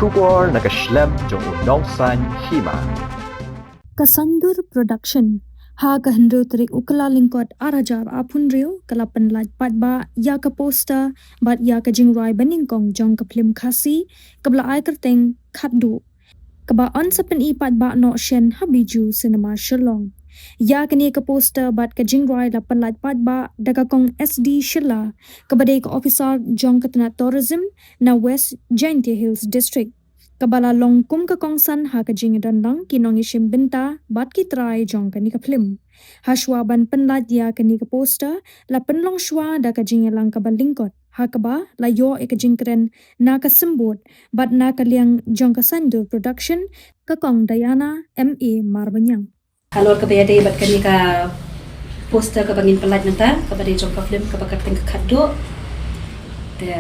Shubor nakaslem jong unongsan Hima. Saiñdur production ha ka hendro trik ukala lingkot arajar apun rio kalapan laj Paidbah ya ka poster bat ya ka Jingrwai baningkong Jong ka Phlim khasi kabla ai kerteng Khatduh kaba on sapen I Paidbah no shen habiju cinema shalong ya kini ka poster bat ka Jingrwai lapan laj Paidbah daga kong SD Shilla kabade ka officer Jong ka tena tourism na West Jaintia Hills district kabala long kum ka kongsan ha ka jing dandang kinong ishim binta bat ki try Jong ka ni ka Phlim hashwa ban penlat ya ka ni ka poster la penlong shwa da ka jing lang ka balingkot ha ka ba la yo e ka jing kren na ka simbot bat na ka liang Jong ka Saiñdur production ka kong Diana MA Marbanyang Halor ka bayade bat kani ka poster ka bangin pelat nanta ka bade Jong ka Phlim ka bakat teng ka Khatduh de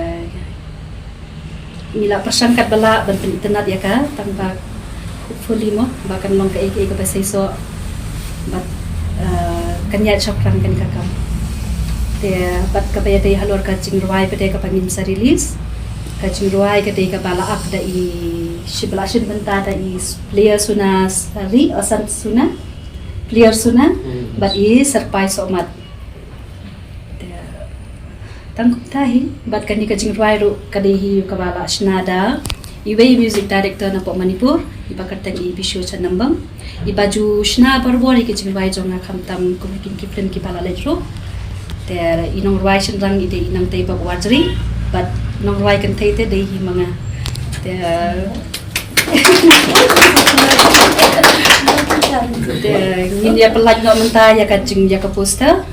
mila persangkat bala ban tenat ya ka tanpa hopefully mo bakan long ka ek ka basay so bat kanya chakran kan ka kam de bat ka bayade halor ka Jingrwai bade ka bangin sa release ka Jingrwai ka de ka bala ak da I shiblashin banta da I player suna ri asan suna player suna bat I surprise omat tangkup tahi bat kani ka Jingrwai ru kadehi kabala shnada iwei music director na po Manipur iba kartang I bisho cha nambang iba ju shna barbori ka Jingrwai jonga khamtam kumikin ki Phlim ki bala letro ter inong rwai shenrang ide inang tei ba warjri bat nong rwai kan tei te dei hi mga ter ngin ya pelaj no menta ya ka jing ya ka poster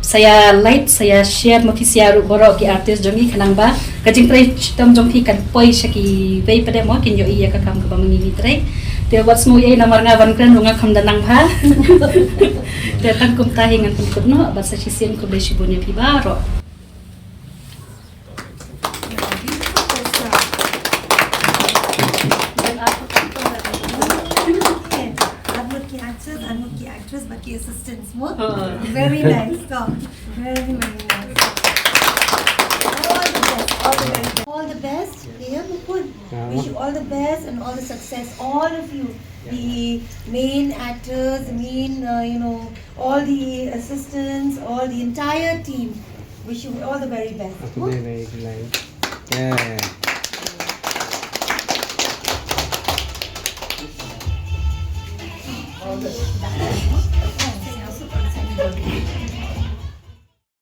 saya like saya share mafisia ru borok ki artis jongi khanang ba kajing trai tam jong thi kan poi shaki vei pade mo kin yo iya ka kam ka bangi ni trai te what's mo ye namar nga ban kran runga kham danang bha te tan kum ta hingan tum kut no ba sa chisen ko be shibone phi ba ro actress but ki assistants mo very nice so very nice all the best dear Mukund wish you all the best and all the success all of you the main actors the main all the assistants all the entire team wish you all the very best very nice yeah all the